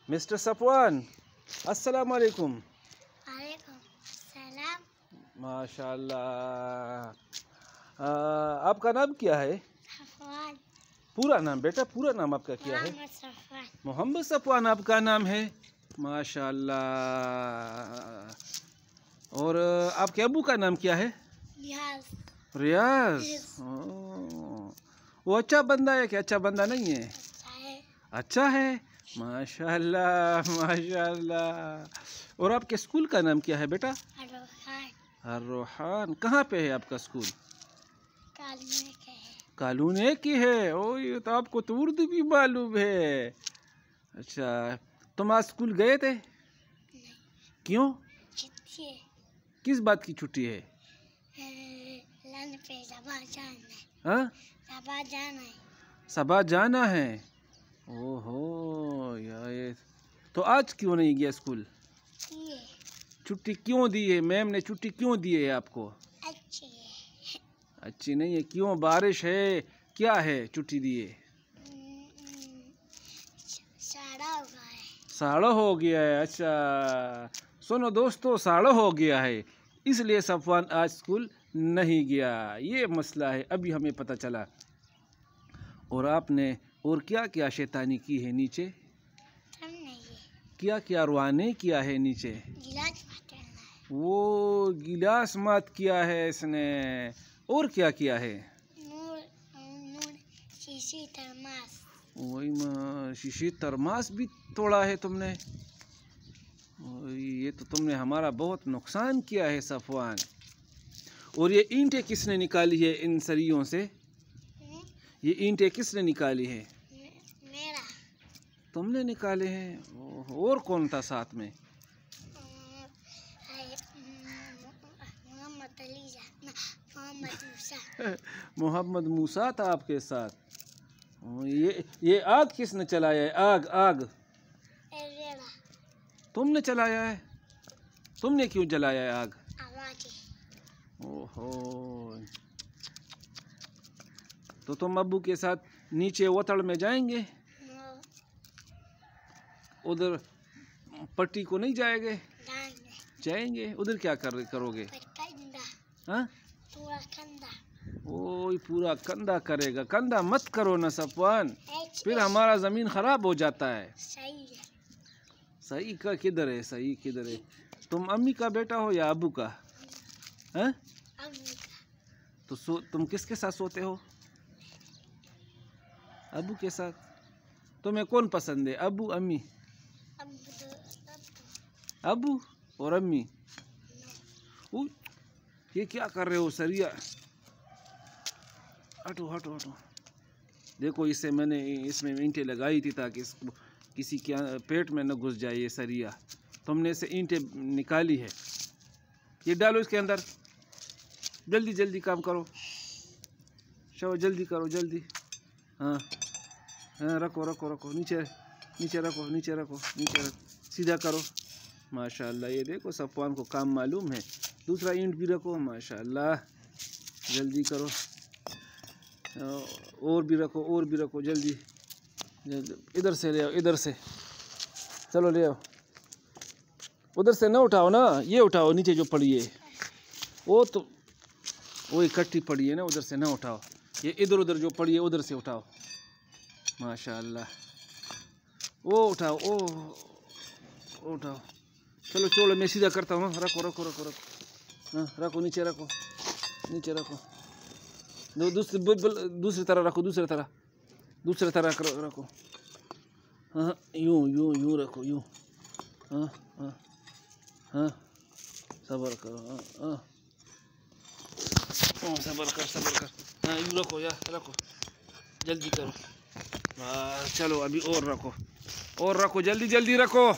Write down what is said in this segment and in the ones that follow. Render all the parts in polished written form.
Mister Safwan, अस्सलाम वालेकुम। वालेकुम सलाम। माशाल्लाह। आपका नाम क्या है? सफवान। पूरा नाम बेटा, पूरा नाम आपका क्या है? मोहम्मद सफवान। मोहम्मद सफवान आपका नाम है? माशाल्लाह। और आपके अबू का नाम क्या है? रियाज। रियाज। वो अच्छा बंदा है कि अच्छा बंदा नहीं है? अच्छा है। अच्छा है, माशाल्लाह माशाल्लाह। और आपके स्कूल का नाम क्या है बेटा? अर्रोहान। कहाँ पे है आपका स्कूल? कालूने के है। कालूने की है। ओ, ये तो आपको तो उर्दू भी मालूम है। अच्छा, तुम आज स्कूल गए थे? नहीं। क्यों? छुट्टी है। किस बात की छुट्टी है? लन पे सबा जाना है। हाँ? सबा जाना है। सबा जाना है। ओहो यार, ये तो आज क्यों नहीं गया स्कूल? ये छुट्टी क्यों दी है? मैम ने छुट्टी क्यों दी है आपको? अच्छी है। अच्छी नहीं है। क्यों? बारिश है? क्या है छुट्टी दी है? साड़ा हुआ है। साड़ा हो गया है। अच्छा सुनो दोस्तों, साड़ा हो गया है, इसलिए सफवान आज स्कूल नहीं गया। ये मसला है, अभी हमें पता चला। और आपने और क्या क्या शैतानी की है नीचे? हमने ये क्या क्या रुआने किया है नीचे? गिलास मारना है। वो गिलास मात किया है इसने। और क्या किया है? नूर नूर शीशी थर्मास। वही शीशी तरमास भी तोड़ा है तुमने। ये तो तुमने हमारा बहुत नुकसान किया है सफवान। और ये ईंटें किसने निकाली है इन सरियों से? ये ईंटें किसने निकाली है? मेरा। तुमने निकाले हैं? और कौन था साथ में? मोहम्मद मोहम्मद मूसा। मोहम्मद मूसा था आपके साथ। ये आग किसने चलाया है? आग आग तुमने चलाया है? तुमने क्यों जलाया है आग? ओहो, तो तुम अब्बू के साथ नीचे वतड़ में जाएंगे? उधर पट्टी को नहीं जाएंगे? जाएंगे। उधर क्या करोगे? हाँ? ओह, पूरा कंधा करेगा। कंधा मत करो ना सफवान, फिर हमारा ज़मीन ख़राब हो जाता है। सही का किधर है? सही किधर है? तुम अम्मी का बेटा हो या अबू का? हैं? तो तुम किसके साथ सोते हो? अबू के साथ। तुम्हें कौन पसंद है, अबू अम्मी? अबू और अम्मी। ये क्या कर रहे हो सरिया? हटो हटो हटो। देखो, इसमें ईंटें लगाई थी ताकि इसको किसी के पेट में न घुस जाए ये सरिया। तुमने इसे ईंटें निकाली है। ये डालो इसके अंदर। जल्दी जल्दी काम करो, चलो जल्दी करो जल्दी। हाँ हाँ, रखो रखो रखो, नीचे नीचे रखो, नीचे रखो, नीचे रखो, सीधा करो। माशाल्लाह, ये देखो सफवान को काम मालूम है। दूसरा ईंट भी रखो। माशाल्लाह, जल्दी करो। और भी रखो, और भी रखो, जल्दी। इधर से ले आओ, इधर से। चलो ले आओ। उधर से ना उठाओ ना, ये उठाओ नीचे जो पड़ी है। वो तो वो इकट्ठी पड़ी है ना, उधर से ना उठाओ। ये इधर उधर जो पड़ी है उधर से उठाओ। माशाल्लाह, वो उठाओ, ओ उठाओ। चलो चलो, मैं सीधा करता हूँ। रखो रखो रखो रखो। हाँ रखो, नीचे रखो, नीचे रखो। दूसरी तरह रखो, दूसरी तरह रखो। हाँ, यूँ यूँ यूँ रखो, यूँ। हाँ हाँ हाँ, सब्र करो। हाँ हाँ, सब्र कर। हाँ, यूँ रखो यार, रखो, जल्दी करो। चलो अभी और रखो, जल्दी जल्दी रखो।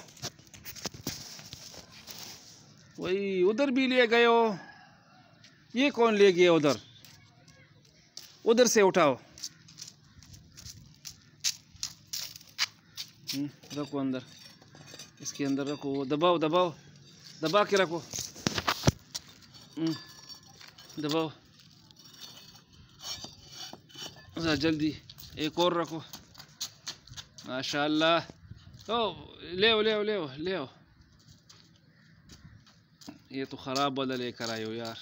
वही उधर भी ले गए हो। ये कौन ले गया उधर? उधर से उठाओ। रखो अंदर, इसके अंदर रखो। दबाओ दबाओ, दबा के रखो। दबाओ जल्दी। एक और रखो। माशाल्लाह। ओ ले आओ। ये तो ख़राब वाला लेकर आए हो यार,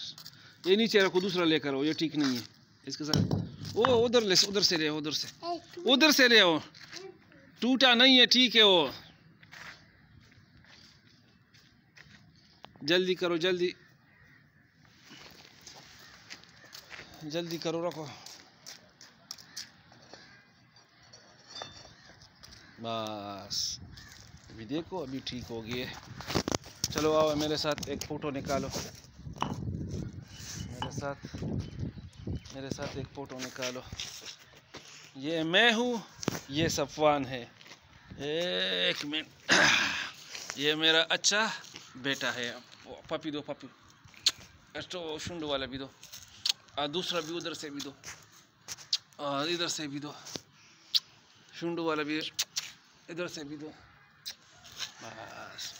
ये नीचे रखो, दूसरा लेकर आओ, ये ठीक नहीं है इसके साथ। ओ उधर से ले आओ, उधर से ले आओ, टूटा नहीं है, ठीक है वो। जल्दी करो, जल्दी करो, रखो बस। अभी देखो, अभी ठीक हो गई है। चलो आओ मेरे साथ एक फ़ोटो निकालो, मेरे साथ एक फ़ोटो निकालो। ये मैं हूँ, ये सफ़वान है। एक मिनट, ये मेरा अच्छा बेटा है। पपी दो, पपी तो शुंड वाला भी दो, और दूसरा भी उधर से भी दो, और इधर से भी दो, शुंड वाला भी इधर से भी दो, बस।